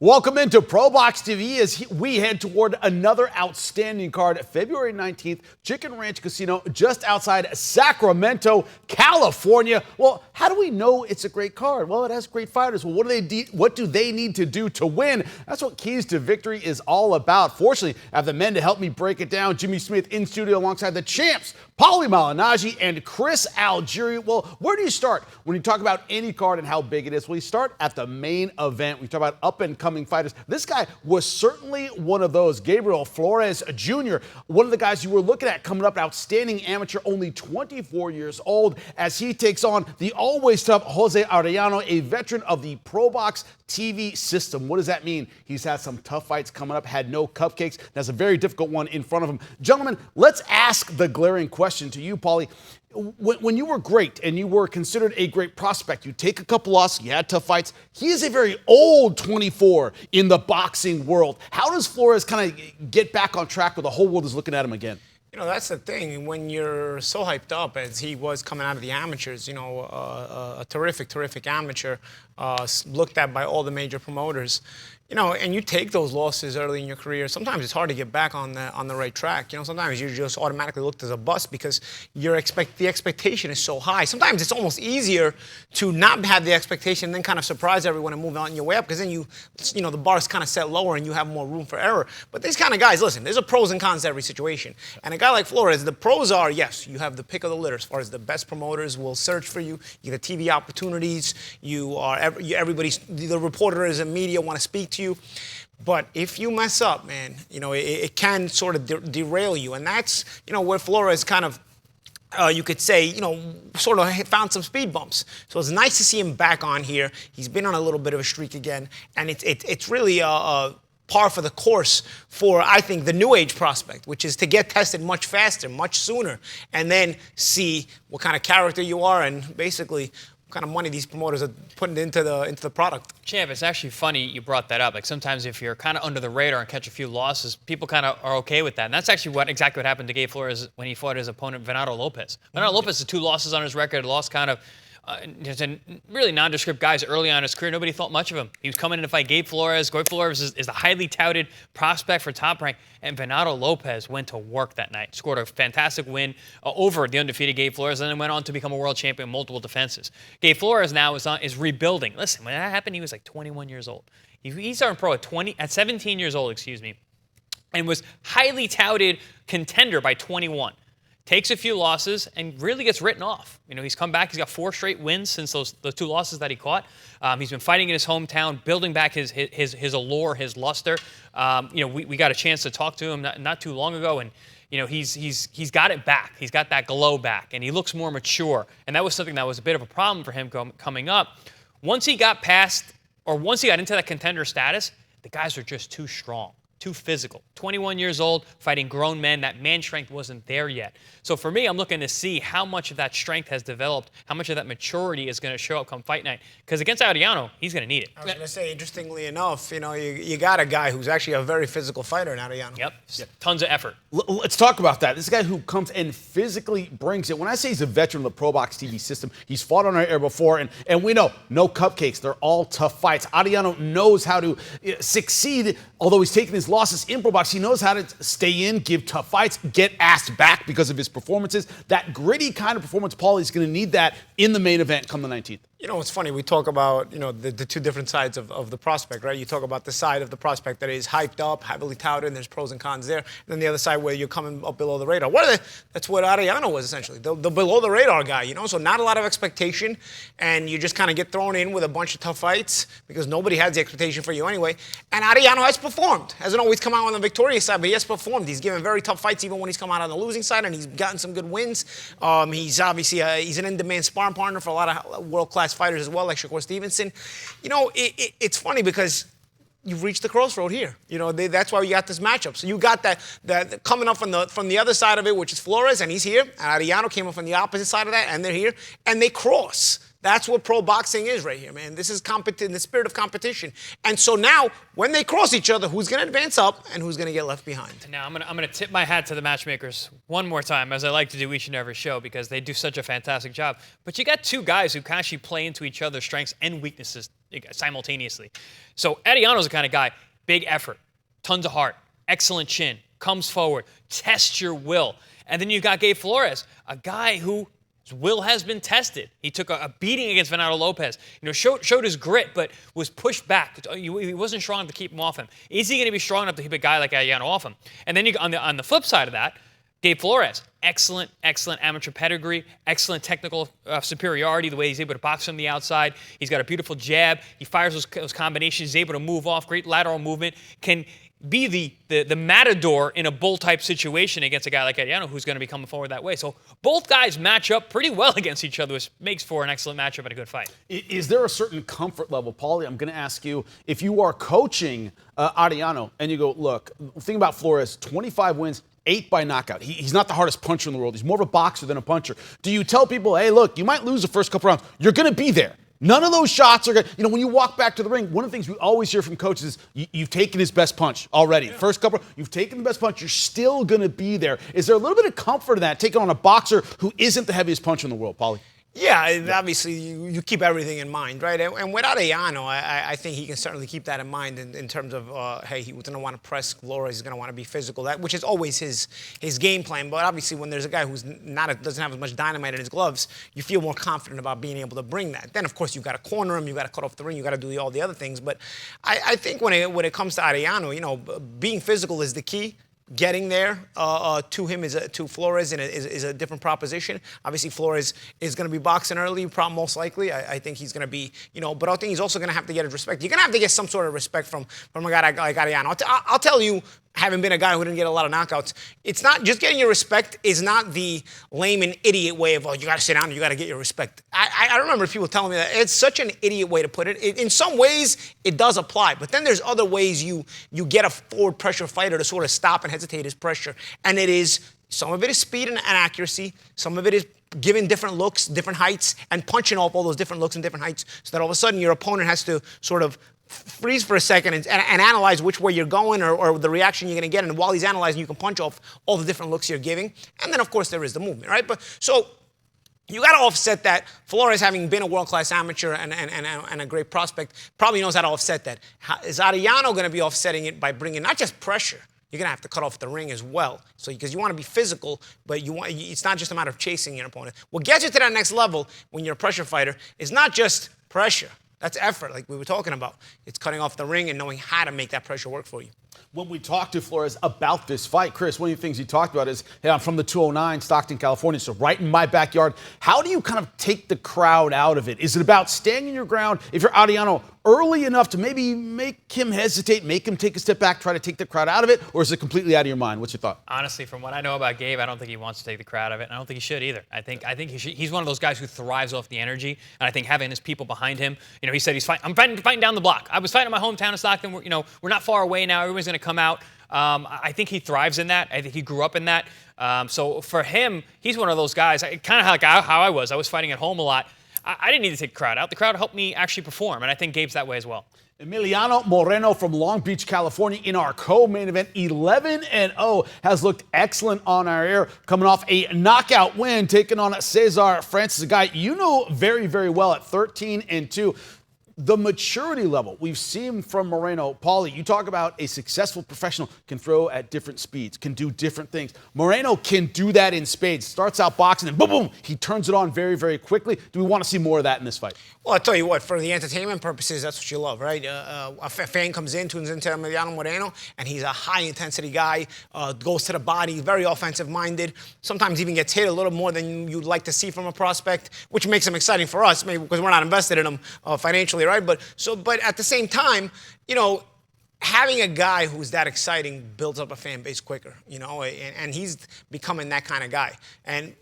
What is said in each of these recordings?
Welcome into ProBox TV as we head toward another outstanding card. February 19th, Chicken Ranch Casino just outside Sacramento, California. Well, how do we know it's a great card? Well, it has great fighters. Well, what do they need to do to win? That's what Keys to Victory is all about. Fortunately, I have the men to help me break it down. Jimmy Smith in studio alongside the champs, Paulie Malignaggi and Chris Algieri. Well, where do you start when you talk about any card and how big it is? Well, you start at the main event. We talk about up-and-coming fighters. This guy was certainly one of those. Gabriel Flores Jr., one of the guys you were looking at coming up, outstanding amateur, only 24 years old, as he takes on the always tough Jose Arellano, a veteran of the ProBox TV system. What does that mean? He's had some tough fights coming up, had no cupcakes. That's a very difficult one in front of him. Gentlemen, let's ask the glaring question to you, Paulie. When you were great and you were considered a great prospect, you take a couple losses, you had tough fights. He is a very old 24 in the boxing world. How does Flores kind of get back on track where the whole world is looking at him again? You know, that's the thing. When you're so hyped up as he was coming out of the amateurs, you know, a terrific amateur, looked at by all the major promoters, you know, and you take those losses early in your career, sometimes it's hard to get back on the right track. You know, sometimes you just automatically looked as a bust because the expectation is so high. Sometimes it's almost easier to not have the expectation and then kind of surprise everyone and move on your way up, because then you know, the bar's kind of set lower and you have more room for error. But these kind of guys, listen, there's a pros and cons to every situation. And a guy like Flores, the pros are, yes, you have the pick of the litter as far as the best promoters will search for you. You get the TV opportunities. The reporters and media want to speak to you. But if you mess up, man, you know, it can sort of derail you. And that's, you know, where Flores kind of, you could say, you know, sort of found some speed bumps. So it's nice to see him back on here. He's been on a little bit of a streak again. And it's really par for the course for, I think, the new age prospect, which is to get tested much faster, much sooner, and then see what kind of character you are and basically kind of money these promoters are putting into the product. Champ, it's actually funny you brought that up. Like, sometimes if you're kind of under the radar and catch a few losses, people kind of are okay with that. And that's actually exactly what happened to Gabe Flores when he fought his opponent, Venado Lopez. Venado Lopez has 2 losses on his record, lost kind of really nondescript guys early on in his career. Nobody thought much of him. He was coming in to fight Gabe Flores. Gabe Flores is a highly touted prospect for Top Rank. And Venado Lopez went to work that night. Scored a fantastic win over the undefeated Gabe Flores, and then went on to become a world champion in multiple defenses. Gabe Flores now is rebuilding. Listen, when that happened, he was like 21 years old. He started pro at 17 years old, and was highly touted contender by 21. Takes a few losses and really gets written off. You know, he's come back. He's got 4 straight wins since the 2 losses that he caught. He's been fighting in his hometown, building back his allure, his luster. You know, we got a chance to talk to him not too long ago, and you know, he's got it back. He's got that glow back, and he looks more mature. And that was something that was a bit of a problem for him coming up. Once he got into that contender status, the guys were just too strong. Too physical. 21 years old, fighting grown men. That man strength wasn't there yet. So for me, I'm looking to see how much of that strength has developed, how much of that maturity is going to show up come fight night. Because against Arellano, he's going to need it. I was going to say, interestingly enough, you know, you got a guy who's actually a very physical fighter in Arellano. Yep. Tons of effort. Let's talk about that. This guy who comes and physically brings it. When I say he's a veteran of the ProBox TV system, he's fought on our air before, and we know, no cupcakes. They're all tough fights. Arellano knows how to succeed, although he's taken his losses in ProBox. He knows how to stay in, give tough fights, get asked back because of his performances. That gritty kind of performance, Paulie, is going to need that in the main event come the 19th. You know, it's funny. We talk about, you know, the 2 different sides of the prospect, right? You talk about the side of the prospect that is hyped up, heavily touted, and there's pros and cons there. And then the other side where you're coming up below the radar. That's what Arellano was, essentially. The below the radar guy, you know? So not a lot of expectation, and you just kind of get thrown in with a bunch of tough fights because nobody has the expectation for you anyway. And Arellano has performed. Hasn't always come out on the victorious side, but he has performed. He's given very tough fights even when he's come out on the losing side, and he's gotten some good wins. He's obviously he's an in-demand sparring partner for a lot of world-class fighters as well, like Shakur Stevenson. You know, it's funny because you've reached the crossroad here. You know, that's why we got this matchup. So you got that coming up from the other side of it, which is Flores, and he's here. And Arellano came up from the opposite side of that, and they're here, and they cross. That's what pro boxing is right here, man. This is the spirit of competition. And so now, when they cross each other, who's going to advance up and who's going to get left behind? Now, I'm gonna tip my hat to the matchmakers one more time, as I like to do each and every show, because they do such a fantastic job. But you got 2 guys who can actually play into each other's strengths and weaknesses simultaneously. So Arellano's the kind of guy, big effort, tons of heart, excellent chin, comes forward, tests your will. And then you got Gabe Flores, a guy whose will has been tested. He took a beating against Venado Lopez. Showed his grit, but was pushed back. He wasn't strong enough to keep him off him. Is he going to be strong enough to keep a guy like Arellano off him? And then on the flip side of that, Gabe Flores, excellent amateur pedigree, excellent technical superiority, the way he's able to box from the outside. He's got a beautiful jab. He fires those combinations. He's able to move off, great lateral movement. Can be the matador in a bull-type situation against a guy like Arellano who's going to be coming forward that way. So both guys match up pretty well against each other, which makes for an excellent matchup and a good fight. Is there a certain comfort level, Paulie? I'm going to ask you, if you are coaching Arellano and you go, look, think about Flores, 25 wins, 8 by knockout. He's not the hardest puncher in the world. He's more of a boxer than a puncher. Do you tell people, hey, look, you might lose the first couple rounds. You're going to be there. None of those shots are going to, when you walk back to the ring, one of the things we always hear from coaches is you've taken his best punch already. Yeah. First couple, you've taken the best punch. You're still going to be there. Is there a little bit of comfort in that, taking on a boxer who isn't the heaviest puncher in the world, Paulie? Yeah, obviously you keep everything in mind, right? And with Arellano, I think he can certainly keep that in mind in terms of, hey, he's going to want to press Flores, he's going to want to be physical, which is always his game plan. But obviously when there's a guy who's doesn't have as much dynamite in his gloves, you feel more confident about being able to bring that. Then, of course, you've got to corner him, you've got to cut off the ring, you've got to do all the other things. But I think when it comes to Arellano, being physical is the key. Getting there to him to Flores is a different proposition. Obviously, Flores is going to be boxing early, most likely. I think he's going to be, but I think he's also going to have to get his respect. You're going to have to get some sort of respect from a guy like Arellano. I'll tell you, having been a guy who didn't get a lot of knockouts, it's not just getting your respect is not the lame and idiot way of, you got to sit down and you got to get your respect. I remember people telling me that. It's such an idiot way to put it. In some ways, it does apply, but then there's other ways you get a forward pressure fighter to sort of stop and hesitate his pressure. And some of it is speed and accuracy, some of it is giving different looks, different heights, and punching off all those different looks and different heights so that all of a sudden your opponent has to sort of freeze for a second and analyze which way you're going or the reaction you're going to get. And while he's analyzing, you can punch off all the different looks you're giving. And then, of course, there is the movement, right? But so you got to offset that. Flores, having been a world-class amateur and a great prospect, probably knows how to offset that. Is Arellano going to be offsetting it by bringing not just pressure? You're going to have to cut off the ring as well. So because you want to be physical, but it's not just a matter of chasing your opponent. What gets you to that next level when you're a pressure fighter is not just pressure. That's effort, like we were talking about. It's cutting off the ring and knowing how to make that pressure work for you. When we talked to Flores about this fight, Chris, one of the things he talked about is, hey, I'm from the 209, Stockton, California, so right in my backyard. How do you kind of take the crowd out of it? Is it about standing your ground if you're Arellano early enough to maybe make him hesitate, make him take a step back, try to take the crowd out of it, or is it completely out of your mind? What's your thought? Honestly, from what I know about Gabe, I don't think he wants to take the crowd out of it, and I don't think he should either. I think he's one of those guys who thrives off the energy, and I think having his people behind him, he said I'm fighting down the block. I was fighting in my hometown of Stockton. We're not far away now. Everyone's going to come out. I think he thrives in that. I think he grew up in that. So for him, he's one of those guys, kind of like how I was. I was fighting at home a lot. I didn't need to take the crowd out. The crowd helped me actually perform, and I think Gabe's that way as well. Emiliano Moreno from Long Beach, California, in our co-main event, 11-0, has looked excellent on our air, coming off a knockout win, taking on Cesar Francis, a guy you know very, very well at 13-2. The maturity level we've seen from Moreno. Paulie, you talk about a successful professional can throw at different speeds, can do different things. Moreno can do that in spades. Starts out boxing and boom, boom, he turns it on very, very quickly. Do we want to see more of that in this fight? Well, I'll tell you what, for the entertainment purposes, that's what you love, right? A fan tunes into Emiliano Moreno, and he's a high-intensity guy, goes to the body, very offensive-minded, sometimes even gets hit a little more than you'd like to see from a prospect, which makes him exciting for us, maybe because we're not invested in him financially, right? But at the same time, having a guy who's that exciting builds up a fan base quicker, and he's becoming that kind of guy. And,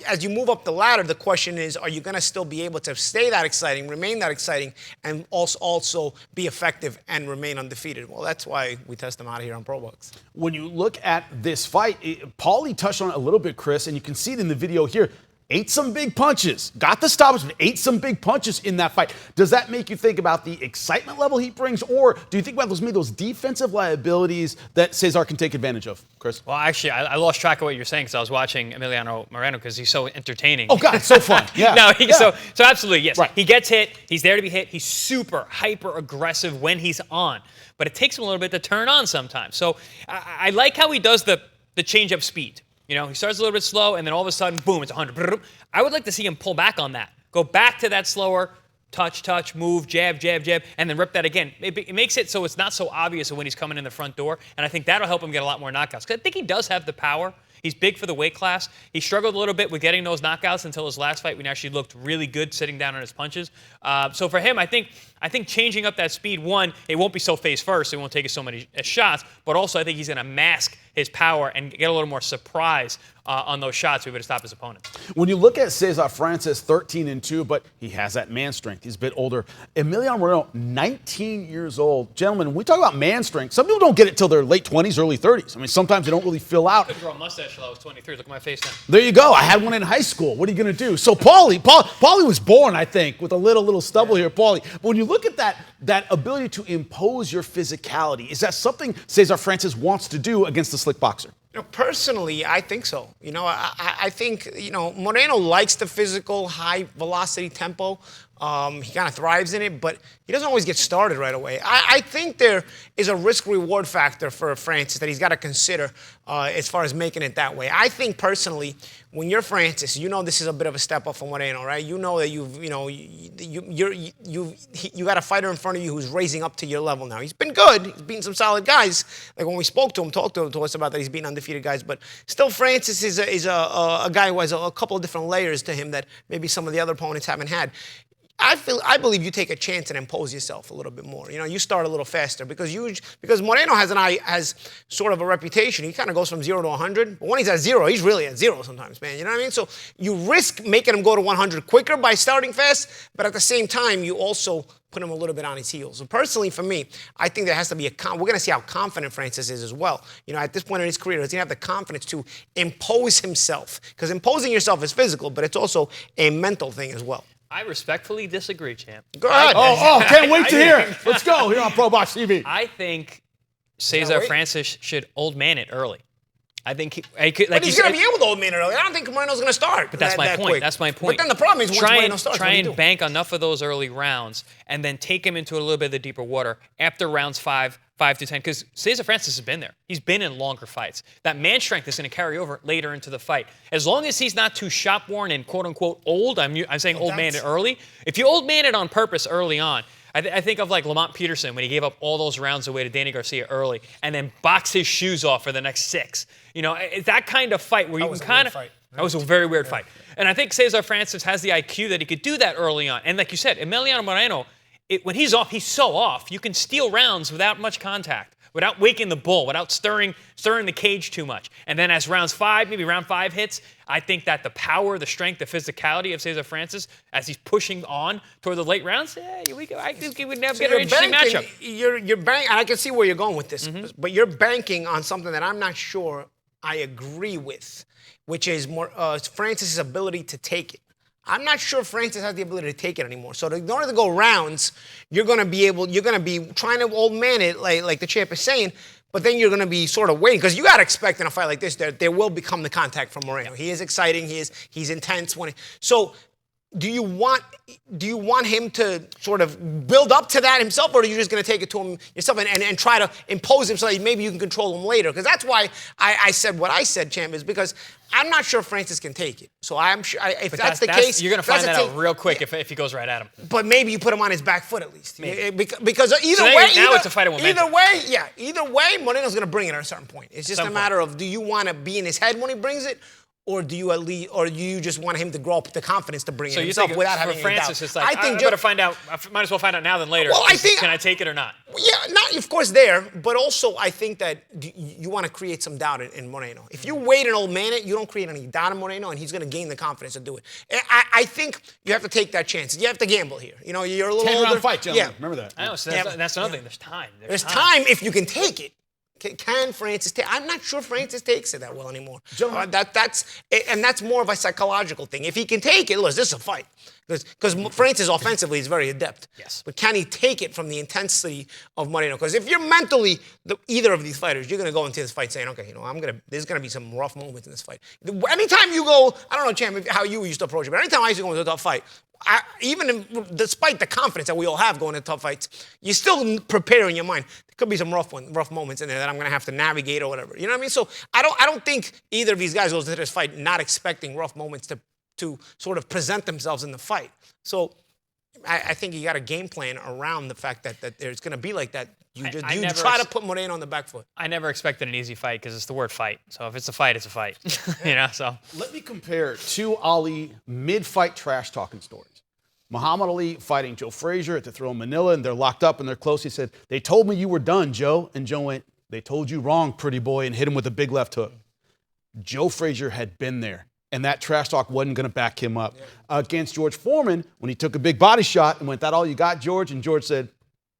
as you move up the ladder, the question is, are you going to still be able to stay that exciting, remain that exciting, and also be effective and remain undefeated? Well, that's why we test them out here on ProBox. When you look at this fight, Paulie touched on it a little bit, Chris, and you can see it in the video here. ate some big punches, got the stoppage, but ate some big punches in that fight. Does that make you think about the excitement level he brings, or do you think about those defensive liabilities that Cesar can take advantage of, Chris? Well, actually, I lost track of what you're saying because I was watching Emiliano Moreno because he's so entertaining. Oh, God, it's so fun. Yeah. No, yeah. So absolutely, yes. Right. He gets hit. He's there to be hit. He's super hyper aggressive when he's on, but it takes him a little bit to turn on sometimes. So I like how he does the change-up speed. You know, he starts a little bit slow, and then all of a sudden, boom, it's 100. I would like to see him pull back on that. Go back to that slower touch, move, jab, and then rip that again. It makes it so it's not so obvious when he's coming in the front door, and I think that'll help him get a lot more knockouts. Because I think he does have the power. He's big for the weight class. He struggled a little bit with getting those knockouts until his last fight when he actually looked really good sitting down on his punches. So for him, I think changing up that speed, one, it won't be so face first. It won't take us so many shots. But also, I think he's going to mask his power and get a little more surprise on those shots to be able to stop his opponent. When you look at Cesar Francis, 13-2, but he has that man strength. He's a bit older. Emiliano Moreno, 19 years old. Gentlemen, when we talk about man strength, some people don't get it till their late 20s, early 30s. I mean, sometimes they don't really fill out. I could grow a mustache till I was 23. Look at my face now. There you go. I had one in high school. What are you going to do? So Paulie was born, I think, with a little stubble here, Paulie. But when you look at that ability to impose your physicality, is that something Cesar Francis wants to do against the slick boxer? You know, personally, I think so. You know, I think, Moreno likes the physical, high velocity tempo. He kind of thrives in it, but he doesn't always get started right away. I think there is a risk-reward factor for Francis that he's got to consider as far as making it that way. I think personally, when you're Francis, this is a bit of a step up from Moreno, right? You know that you got a fighter in front of you who's raising up to your level now. He's been good. He's beaten some solid guys. Like when we talked to us about that, he's beaten undefeated guys. But still, Francis is a guy who has a couple of different layers to him that maybe some of the other opponents haven't had. I believe you take a chance and impose yourself a little bit more. You start a little faster because Moreno has sort of a reputation. He kind of goes from 0 to 100. But when he's at 0, he's really at 0 sometimes, man. You know what I mean? So you risk making him go to 100 quicker by starting fast, but at the same time, you also put him a little bit on his heels. So personally, for me, I think there has to be we're going to see how confident Francis is as well. At this point in his career, does he have the confidence to impose himself? Because imposing yourself is physical, but it's also a mental thing as well. I respectfully disagree, champ. Go ahead. Can't wait to hear it. Let's go here on ProBox TV. I think Cesar Francis should old man it early. I think he could. But he's going to be able to old man it early. I don't think Moreno's going to start. But that's my point. Quick. That's my point. But then the problem is once Moreno starts, try and bank enough of those early rounds, and then take him into a little bit of the deeper water after rounds 5 to 10. Because Cesar Francis has been there. He's been in longer fights. That man strength is going to carry over later into the fight. As long as he's not too shop worn and quote unquote old. I'm saying old man it early. If you old man it on purpose early on. I think of like Lamont Peterson when he gave up all those rounds away to Danny Garcia early and then boxed his shoes off for the next 6. It's that kind of fight where you can kind of. That was a very weird fight. And I think Cesar Francis has the IQ that he could do that early on. And like you said, Emiliano Moreno, when he's off, he's so off. You can steal rounds without much contact, without waking the bull, without stirring the cage too much. And then as round 5 hits, I think that the power, the strength, the physicality of Cesar Francis, as he's pushing on toward the late rounds, I think he would never get an interesting matchup. You're banking, and I can see where you're going with this, but you're banking on something that I'm not sure I agree with, which is Francis' ability to take it. I'm not sure Francis has the ability to take it anymore. So in order to go rounds, you're going to be trying to old man it, like the champ is saying, but then you're going to be sort of waiting because you got to expect in a fight like this there will become the contact from Moreno. He is exciting. He's intense. So do you want him to sort of build up to that himself, or are you just going to take it to him yourself and try to impose him so that maybe you can control him later? Because that's why I said what I said, champ, is because I'm not sure Francis can take it. So I'm sure if that's the case, you're going to find that out real quick if he goes right at him. But maybe you put him on his back foot at least. Maybe. Because either way, it's a fight of momentum. Either way, Moreno's going to bring it at a certain point. It's just a matter of, do you want to be in his head when he brings it? Or do you just want him to grow up the confidence to bring it himself without having any doubt? For Francis, it's like, I better find out. I might as well find out now than later. Well, can I take it or not? Yeah, not of course there, but also I think that you want to create some doubt in Moreno. If you wait and old man it, you don't create any doubt in Moreno, and he's going to gain the confidence to do it. I think you have to take that chance. You have to gamble here. You're a little older. 10-round fight, gentlemen. Remember that. I know. So that's another thing. There's time. There's time if you can take it. Can Francis take? I'm not sure Francis takes it that well anymore. Joe, That's more of a psychological thing. If he can take it, look, this is a fight. Because Francis offensively is very adept. Yes. But can he take it from the intensity of Moreno? Because if you're mentally either of these fighters, you're going to go into this fight saying, okay, there's going to be some rough moments in this fight. Anytime you go, I don't know, Champ, how you used to approach it, but anytime I used to go into a tough fight, despite the confidence that we all have going into tough fights, you still prepare in your mind. There could be some rough moments in there that I'm going to have to navigate or whatever. You know what I mean? So I don't think either of these guys goes into this fight not expecting rough moments to sort of present themselves in the fight. So I think you got a game plan around the fact that there's going to be like that. You try to put Moreno on the back foot. I never expected an easy fight because it's the word fight. So if it's a fight, it's a fight. So. Let me compare two Ali mid-fight trash-talking stories. Muhammad Ali fighting Joe Frazier at the Thrill in Manila, and they're locked up and they're close. He said, "They told me you were done, Joe." And Joe went, "They told you wrong, pretty boy," and hit him with a big left hook. Joe Frazier had been there, and that trash talk wasn't going to back him up. Against George Foreman, when he took a big body shot and went, "That all you got, George?" And George said,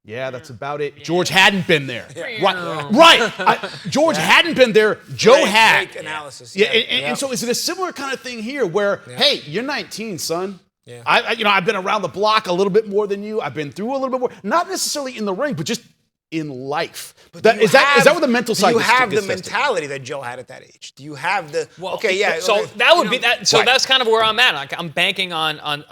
"Yeah, that's about it." Yeah. George hadn't been there. Right. George hadn't been there. Joe had. Great analysis. And so is it a similar kind of thing here where, hey, you're 19, son. Yeah. I've been around the block a little bit more than you. I've been through a little bit more, not necessarily in the ring, but just in life. Is that what the mental side? Do you have the mentality that Joe had at that age? Do you have the? Well, okay, yeah. So that would be that. So that's kind of where I'm at. Like, I'm banking on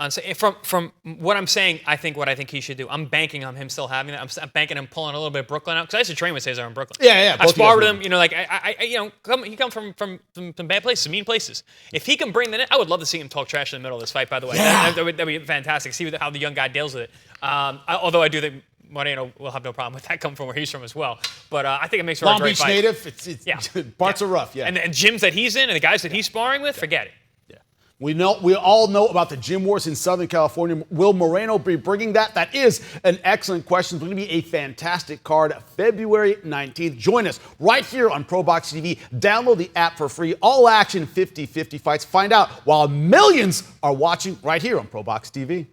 from what I'm saying. I think what I think he should do. I'm banking on him still having that. I'm banking on him pulling a little bit of Brooklyn out because I used to train with Cesar in Brooklyn. Yeah. I sparred with him. He come from bad places, mean places. If he can bring that in, I would love to see him talk trash in the middle of this fight. By the way, that'd be fantastic. See how the young guy deals with it. Although I do think Moreno will have no problem with that coming from where he's from as well. But I think it makes for a great fight. Long Beach native. Parts are rough, yeah. And the gyms that he's in and the guys that he's sparring with, forget it. Yeah. We all know about the gym wars in Southern California. Will Moreno be bringing that? That is an excellent question. It's going to be a fantastic card February 19th. Join us right here on ProBox TV. Download the app for free. All action 50-50 fights. Find out while millions are watching right here on ProBox TV.